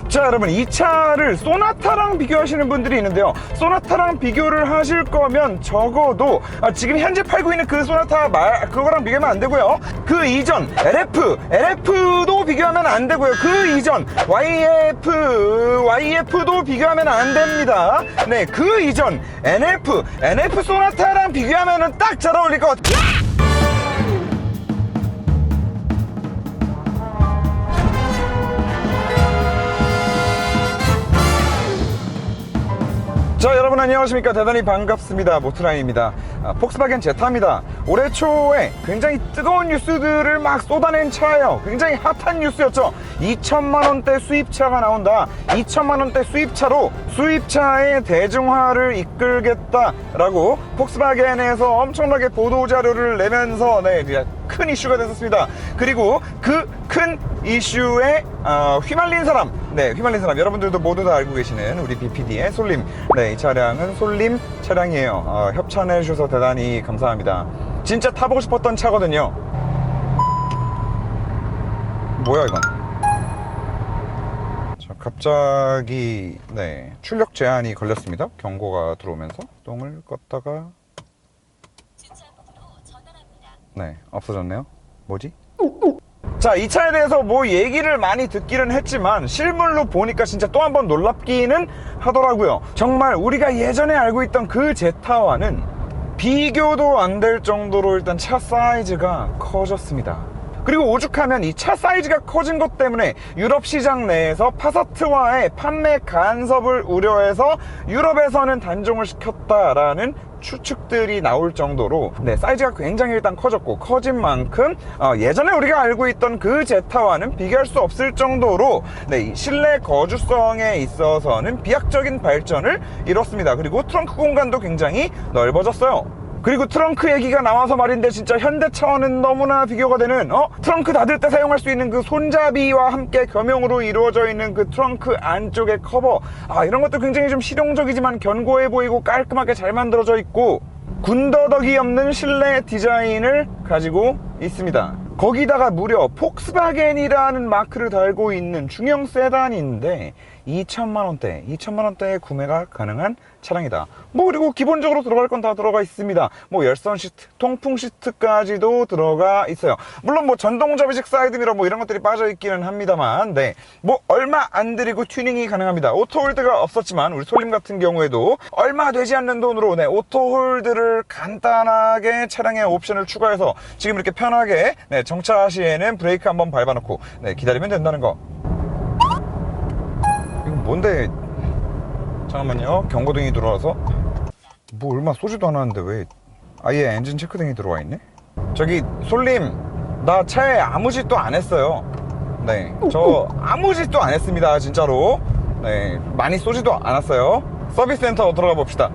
자, 여러분, 이 차를 소나타랑 비교하시는 분들이 있는데요. 소나타랑 비교를 하실 거면 적어도 지금 현재 팔고 있는 그 소나타 그거랑 비교하면 안 되고요. 그 이전 LF도 비교하면 안 되고요. 그 이전 YF도 비교하면 안 됩니다. 네, 그 이전 NF 소나타랑 비교하면 딱 잘 어울릴 것 같아요. 자, 여러분 안녕하십니까. 대단히 반갑습니다. 모트라인입니다. 폭스바겐 제타입니다. 올해 초에 굉장히 뜨거운 뉴스들을 막 쏟아낸 차예요. 굉장히 핫한 뉴스였죠. 2천만원대 수입차가 나온다. 2천만원대 수입차로 수입차의 대중화를 이끌겠다라고 폭스바겐에서 엄청나게 보도자료를 내면서 큰 이슈가 됐었습니다. 그리고 그 큰 이슈에 휘말린 사람, 여러분들도 모두 다 알고 계시는 우리 BPD의 솔림. 이 차량은 솔림 차량이에요. 협찬해 주셔서 대단히 감사합니다. 진짜 타보고 싶었던 차거든요. 뭐야 이건? 자, 갑자기 출력 제한이 걸렸습니다. 경고가 들어오면서 똥을 껐다가 없어졌네요. 뭐지? 자, 이 차에 대해서 뭐 얘기를 많이 듣기는 했지만 실물로 보니까 진짜 또 한 번 놀랍기는 하더라고요. 정말 우리가 예전에 알고 있던 그 제타와는 비교도 안 될 정도로 일단 차 사이즈가 커졌습니다. 그리고 오죽하면 이 차 사이즈가 커진 것 때문에 유럽 시장 내에서 파사트와의 판매 간섭을 우려해서 유럽에서는 단종을 시켰다라는 추측들이 나올 정도로 사이즈가 굉장히 일단 커졌고, 커진 만큼 예전에 우리가 알고 있던 그 제타와는 비교할 수 없을 정도로 실내 거주성에 있어서는 비약적인 발전을 이뤘습니다. 그리고 트렁크 공간도 굉장히 넓어졌어요. 그리고 트렁크 얘기가 나와서 말인데, 진짜 현대차와는 너무나 비교가 되는 트렁크 닫을 때 사용할 수 있는 그 손잡이와 함께 겸용으로 이루어져 있는 그 트렁크 안쪽의 커버, 이런 것도 굉장히 좀 실용적이지만 견고해 보이고 깔끔하게 잘 만들어져 있고 군더더기 없는 실내 디자인을 가지고 있습니다. 거기다가 무려 폭스바겐이라는 마크를 달고 있는 중형 세단인데 2천만원대에 구매가 가능한 차량이다. 그리고 기본적으로 들어갈 건 다 들어가 있습니다. 열선 시트, 통풍 시트까지도 들어가 있어요. 물론 전동 접이식 사이드미러 이런 것들이 빠져 있기는 합니다만, 얼마 안 들이고 튜닝이 가능합니다. 오토홀드가 없었지만 우리 솔림 같은 경우에도 얼마 되지 않는 돈으로 오토홀드를 간단하게 차량에 옵션을 추가해서 지금 이렇게 편하게 정차 시에는 브레이크 한번 밟아놓고 기다리면 된다는 거. 이거 뭔데? 잠깐만요. 경고등이 들어와서 얼마 쏘지도 않았는데 왜 아예 엔진 체크등이 들어와 있네? 저기 솔림, 나 차에 아무 짓도 안 했어요. 저 아무 짓도 안 했습니다. 진짜로. 많이 쏘지도 않았어요. 서비스 센터 들어가 봅시다.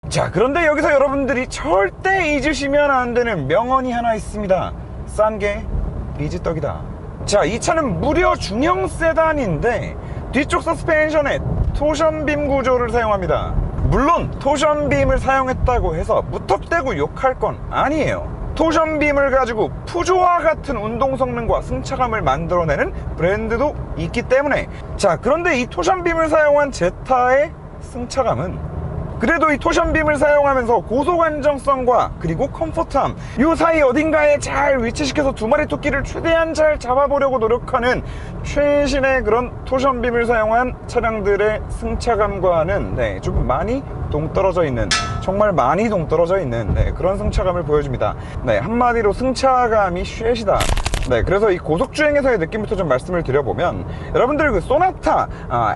자, 그런데 여기서 여러분들이 절대 잊으시면 안 되는 명언이 하나 있습니다. 싼 게 비지떡이다. 자, 이 차는 무려 중형 세단인데 뒤쪽 서스펜션에 토션빔 구조를 사용합니다. 물론 토션빔을 사용했다고 해서 무턱대고 욕할 건 아니에요. 토션빔을 가지고 푸조와 같은 운동 성능과 승차감을 만들어내는 브랜드도 있기 때문에. 자, 그런데 이 토션빔을 사용한 제타의 승차감은 그래도 이 토션빔을 사용하면서 고속 안정성과 그리고 컴포트함, 이 사이 어딘가에 잘 위치시켜서 두 마리 토끼를 최대한 잘 잡아보려고 노력하는 최신의 그런 토션빔을 사용한 차량들의 승차감과는 좀 많이 동떨어져 있는, 정말 많이 동떨어져 있는 그런 승차감을 보여줍니다. 한마디로 승차감이 쉐시다. 그래서 이 고속주행에서의 느낌부터 좀 말씀을 드려보면, 여러분들 그 소나타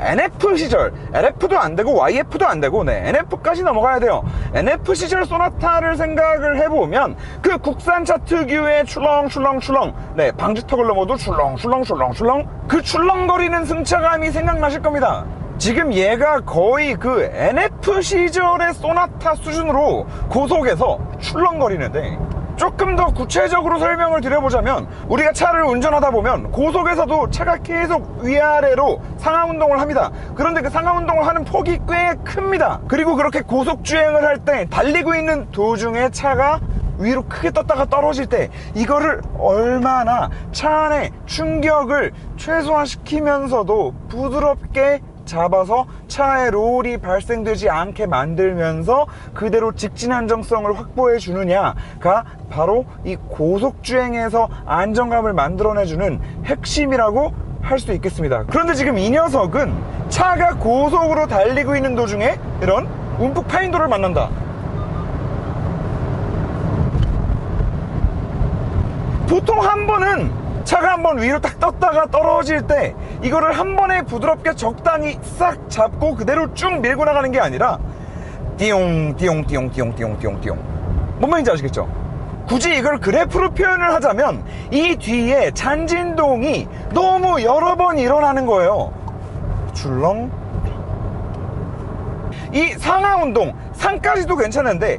NF 시절, LF도 안 되고 YF도 안 되고 NF까지 넘어가야 돼요. NF 시절 소나타를 생각을 해보면 그 국산차 특유의 출렁출렁 방지턱을 넘어도 출렁출렁 그 출렁거리는 승차감이 생각나실 겁니다. 지금 얘가 거의 그 NF 시절의 소나타 수준으로 고속에서 출렁거리는데, 조금 더 구체적으로 설명을 드려보자면, 우리가 차를 운전하다 보면 고속에서도 차가 계속 위아래로 상하운동을 합니다. 그런데 그 상하운동을 하는 폭이 꽤 큽니다. 그리고 그렇게 고속주행을 할 때 달리고 있는 도중에 차가 위로 크게 떴다가 떨어질 때 이거를 얼마나 차 안에 충격을 최소화시키면서도 부드럽게 잡아서 차에 롤이 발생되지 않게 만들면서 그대로 직진 안정성을 확보해 주느냐가 바로 이 고속주행에서 안정감을 만들어내주는 핵심이라고 할 수 있겠습니다. 그런데 지금 이 녀석은 차가 고속으로 달리고 있는 도중에 이런 움푹 파인 도를 만난다. 보통 한 번은 차가 한 번 위로 딱 떴다가 떨어질 때 이거를 한 번에 부드럽게 적당히 싹 잡고 그대로 쭉 밀고 나가는 게 아니라 띠용 띠용 띠용 띠용 띠용 띠용 띠용. 뭔 말인지 아시겠죠? 굳이 이걸 그래프로 표현을 하자면 이 뒤에 잔진동이 너무 여러 번 일어나는 거예요. 출렁. 이 상하운동, 상까지도 괜찮은데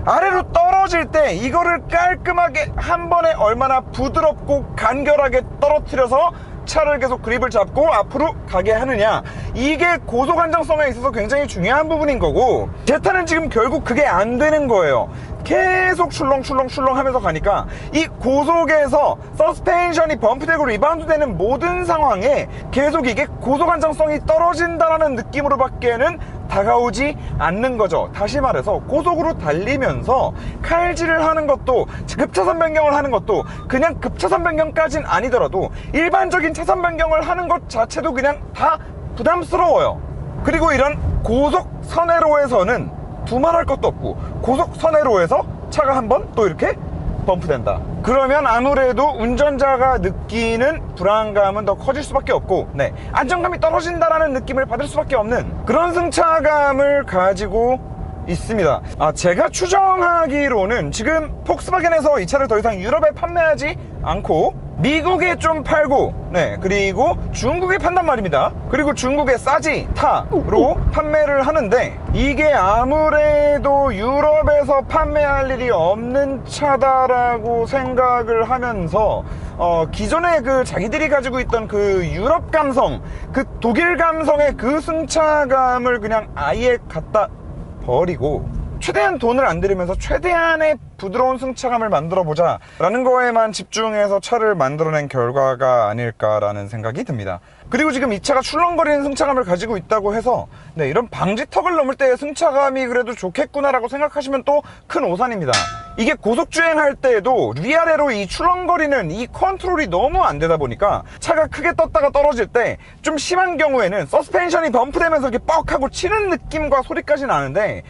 아래로 떨어질 때 이거를 깔끔하게 한 번에 얼마나 부드럽고 간결하게 떨어뜨려서 차를 계속 그립을 잡고 앞으로 가게 하느냐, 이게 고속 안정성에 있어서 굉장히 중요한 부분인 거고, 제타는 지금 결국 그게 안 되는 거예요. 계속 출렁출렁출렁 하면서 가니까 이 고속에서 서스펜션이 범프되고 리바운드 되는 모든 상황에 계속 이게 고속 안정성이 떨어진다는 느낌으로 밖에는 다가오지 않는 거죠. 다시 말해서 고속으로 달리면서 칼질을 하는 것도, 급차선 변경을 하는 것도, 그냥 급차선 변경까진 아니더라도 일반적인 차선 변경을 하는 것 자체도 그냥 다 부담스러워요. 그리고 이런 고속 선회로에서는 두말할 것도 없고, 고속 선회로에서 차가 한번 또 이렇게 범프된다. 그러면 아무래도 운전자가 느끼는 불안감은 더 커질 수밖에 없고, 안정감이 떨어진다라는 느낌을 받을 수밖에 없는 그런 승차감을 가지고 있습니다. 제가 추정하기로는 지금 폭스바겐에서 이 차를 더 이상 유럽에 판매하지 않고 미국에 좀 팔고, 그리고 중국에 판단 말입니다. 그리고 중국의 싸지타로 판매를 하는데, 이게 아무래도 유럽에서 판매할 일이 없는 차다라고 생각을 하면서 기존에 그 자기들이 가지고 있던 그 유럽 감성, 그 독일 감성의 그 승차감을 그냥 아예 갖다 버리고 최대한 돈을 안 들이면서 최대한의 부드러운 승차감을 만들어보자 라는 거에만 집중해서 차를 만들어낸 결과가 아닐까라는 생각이 듭니다. 그리고 지금 이 차가 출렁거리는 승차감을 가지고 있다고 해서 이런 방지턱을 넘을 때의 승차감이 그래도 좋겠구나라고 생각하시면 또 큰 오산입니다. 이게 고속주행할 때에도 위아래로 이 출렁거리는 이 컨트롤이 너무 안 되다 보니까 차가 크게 떴다가 떨어질 때 좀 심한 경우에는 서스펜션이 범프되면서 이렇게 뻑하고 치는 느낌과 소리까지 나는데,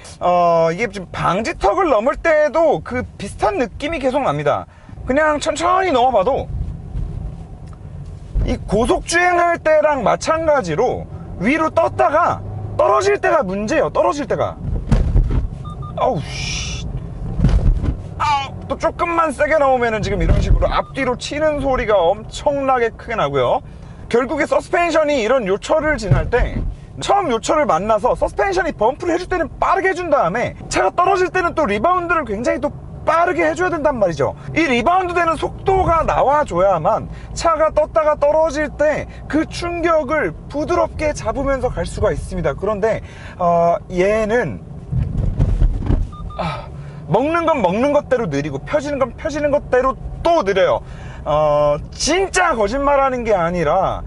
이게 지금 방지턱을 넘을 때에도 그 비슷한 느낌이 계속 납니다. 그냥 천천히 넘어봐도 이 고속주행할 때랑 마찬가지로 위로 떴다가 떨어질 때가 문제예요. 떨어질 때가 또 조금만 세게 나오면은 지금 이런 식으로 앞뒤로 치는 소리가 엄청나게 크게 나고요. 결국에 서스펜션이 이런 요철을 지날 때, 처음 요철을 만나서 서스펜션이 범프를 해줄 때는 빠르게 해준 다음에 차가 떨어질 때는 또 리바운드를 굉장히 또 빠르게 해줘야 된단 말이죠. 이 리바운드 되는 속도가 나와줘야만 차가 떴다가 떨어질 때 그 충격을 부드럽게 잡으면서 갈 수가 있습니다. 그런데 얘는 먹는 건 먹는 것대로 느리고 펴지는 건 펴지는 것대로 또 느려요. 진짜 거짓말하는 게 아니라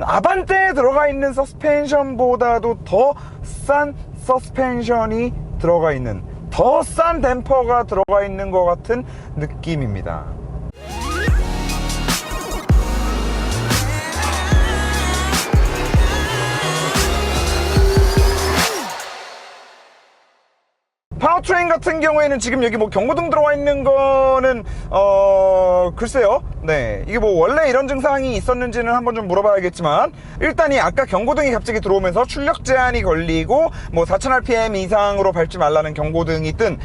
아반떼에 들어가 있는 서스펜션보다도 더 싼 서스펜션이 들어가 있는, 더 싼 댐퍼가 들어가 있는 것 같은 느낌입니다. 파워트레인 같은 경우에는 지금 여기 뭐 경고등 들어와 있는 거는 글쎄요. 이게 뭐 원래 이런 증상이 있었는지는 한번 좀 물어봐야겠지만, 일단 이 아까 경고등이 갑자기 들어오면서 출력 제한이 걸리고 뭐 4000rpm 이상으로 밟지 말라는 경고등이 뜬,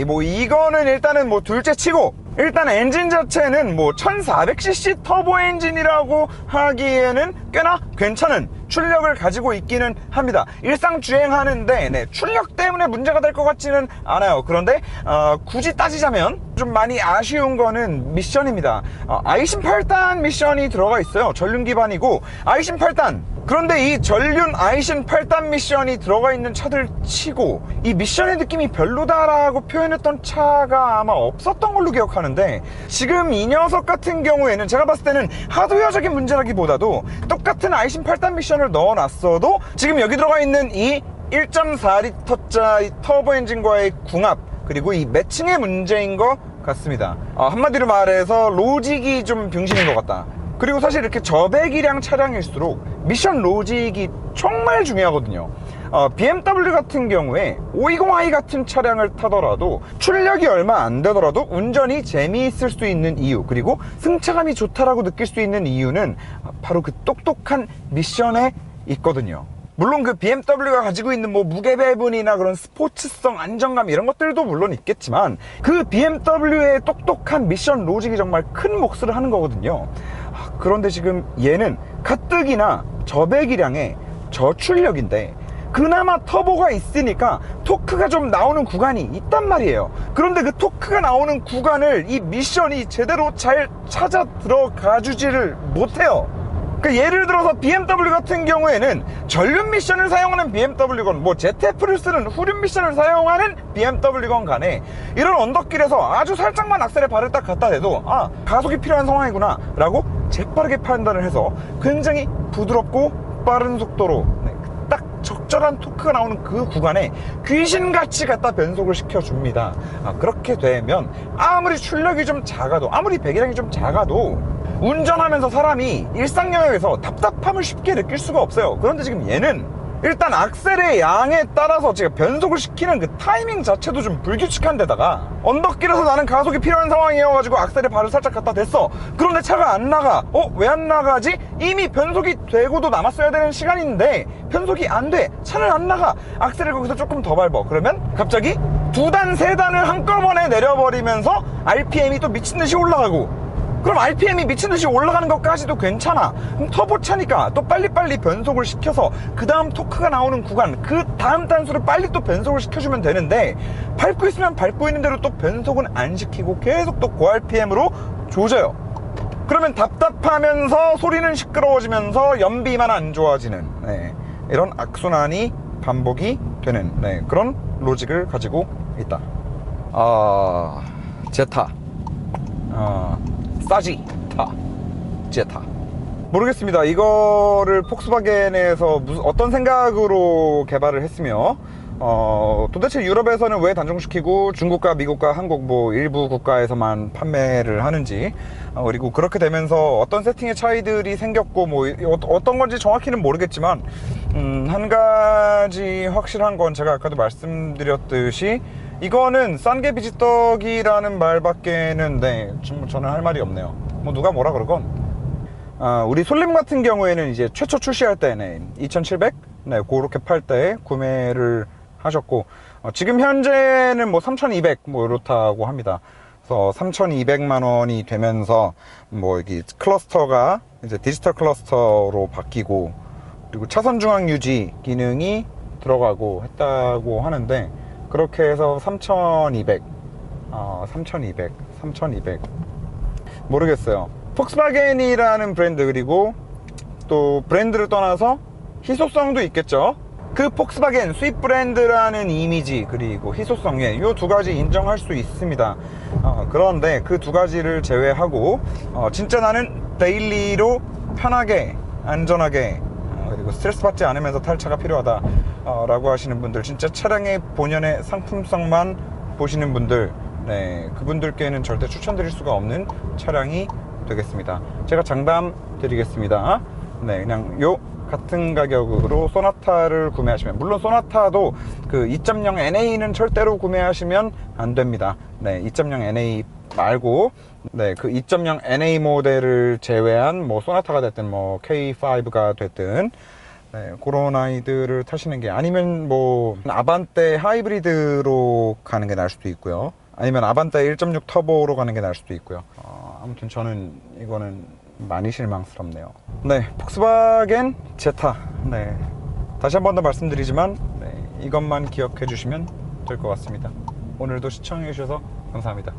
뭐 이거는 일단은 뭐 둘째 치고, 일단 엔진 자체는 뭐 1400cc 터보 엔진이라고 하기에는 꽤나 괜찮은 출력을 가지고 있기는 합니다. 일상 주행하는데 출력 때문에 문제가 될 것 같지는 않아요. 그런데 굳이 따지자면 좀 많이 아쉬운 거는 미션입니다. i18단 미션이 들어가 있어요. 전륜 기반이고 i18단 그런데 이 전륜 아이신 8단 미션이 들어가 있는 차들 치고 이 미션의 느낌이 별로다라고 표현했던 차가 아마 없었던 걸로 기억하는데, 지금 이 녀석 같은 경우에는 제가 봤을 때는 하드웨어적인 문제라기보다도 똑같은 아이신 8단 미션을 넣어놨어도 지금 여기 들어가 있는 이 1.4L짜리 터보 엔진과의 궁합, 그리고 이 매칭의 문제인 것 같습니다. 한마디로 말해서 로직이 좀 병신인 것 같다. 그리고 사실 이렇게 저배기량 차량일수록 미션 로직이 정말 중요하거든요. BMW 같은 경우에 520i 같은 차량을 타더라도 출력이 얼마 안 되더라도 운전이 재미있을 수 있는 이유, 그리고 승차감이 좋다라고 느낄 수 있는 이유는 바로 그 똑똑한 미션에 있거든요. 물론 그 BMW가 가지고 있는 뭐 무게 배분이나 그런 스포츠성, 안정감 이런 것들도 물론 있겠지만 그 BMW의 똑똑한 미션 로직이 정말 큰 몫을 하는 거거든요. 그런데 지금 얘는 가뜩이나 저배기량의 저출력인데 그나마 터보가 있으니까 토크가 좀 나오는 구간이 있단 말이에요. 그런데 그 토크가 나오는 구간을 이 미션이 제대로 잘 찾아 들어가 주지를 못해요. 그러니까 예를 들어서 BMW 같은 경우에는 전륜 미션을 사용하는 BMW건 뭐 ZF를 쓰는 후륜 미션을 사용하는 BMW건 간에 이런 언덕길에서 아주 살짝만 악셀에 발을 딱 갖다 대도 가속이 필요한 상황이구나 라고 재빠르게 판단을 해서 굉장히 부드럽고 빠른 속도로 딱 적절한 토크가 나오는 그 구간에 귀신같이 갖다 변속을 시켜줍니다. 그렇게 되면 아무리 출력이 좀 작아도, 아무리 배기량이 좀 작아도 운전하면서 사람이 일상 영역에서 답답함을 쉽게 느낄 수가 없어요. 그런데 지금 얘는 일단 악셀의 양에 따라서 제가 변속을 시키는 그 타이밍 자체도 좀 불규칙한 데다가 언덕길에서 나는 가속이 필요한 상황이어가지고 악셀에 발을 살짝 갖다 댔어. 그런데 차가 안 나가. 왜 안 나가지? 이미 변속이 되고도 남았어야 되는 시간인데 변속이 안 돼. 차는 안 나가. 악셀을 거기서 조금 더 밟아. 그러면 갑자기 2단, 3단을 한꺼번에 내려버리면서 RPM이 또 미친듯이 올라가고, 그럼 RPM이 미친듯이 올라가는 것까지도 괜찮아. 그럼 터보차니까 또 빨리빨리 변속을 시켜서 그 다음 토크가 나오는 구간, 그 다음 단수를 빨리 또 변속을 시켜주면 되는데 밟고 있으면 밟고 있는 대로 또 변속은 안 시키고 계속 또 고RPM으로 조져요. 그러면 답답하면서 소리는 시끄러워지면서 연비만 안 좋아지는 이런 악순환이 반복이 되는 그런 로직을 가지고 있다. 제타 사지타 제타 모르겠습니다. 이거를 폭스바겐에서 어떤 생각으로 개발을 했으며 도대체 유럽에서는 왜 단종시키고 중국과 미국과 한국 뭐 일부 국가에서만 판매를 하는지, 그리고 그렇게 되면서 어떤 세팅의 차이들이 생겼고 뭐 어떤 건지 정확히는 모르겠지만 한 가지 확실한 건 제가 아까도 말씀드렸듯이 이거는 싼 게 비지떡이라는 말밖에는 저는 할 말이 없네요. 뭐 누가 뭐라 그러건. 우리 솔림 같은 경우에는 이제 최초 출시할 때는 2700 그렇게 팔 때 구매를 하셨고, 지금 현재는 뭐 3200 뭐 이렇다고 합니다. 그래서 3200만 원이 되면서 뭐 여기 클러스터가 이제 디지털 클러스터로 바뀌고, 그리고 차선 중앙 유지 기능이 들어가고 했다고 하는데, 그렇게 해서 3200 모르겠어요. 폭스바겐이라는 브랜드, 그리고 또 브랜드를 떠나서 희소성도 있겠죠. 그 폭스바겐 수입 브랜드라는 이미지 그리고 희소성에 이 두 가지 인정할 수 있습니다. 그런데 그 두 가지를 제외하고 진짜 나는 데일리로 편하게 안전하게 그리고 스트레스 받지 않으면서 탈 차가 필요하다 라고 하시는 분들, 진짜 차량의 본연의 상품성만 보시는 분들, 그분들께는 절대 추천드릴 수가 없는 차량이 되겠습니다. 제가 장담 드리겠습니다. 그냥 요 같은 가격으로 소나타를 구매하시면, 물론 소나타도 그 2.0 NA는 절대로 구매하시면 안 됩니다. 2.0 NA 말고 그 2.0 NA 모델을 제외한 뭐 소나타가 됐든 뭐 K5가 됐든 그런 아이들을 타시는 게, 아니면 뭐 아반떼 하이브리드로 가는 게 나을 수도 있고요, 아니면 아반떼 1.6 터보로 가는 게 나을 수도 있고요. 아무튼 저는 이거는 많이 실망스럽네요. 폭스바겐 제타. 다시 한 번 더 말씀드리지만 이것만 기억해 주시면 될 것 같습니다. 오늘도 시청해 주셔서 감사합니다.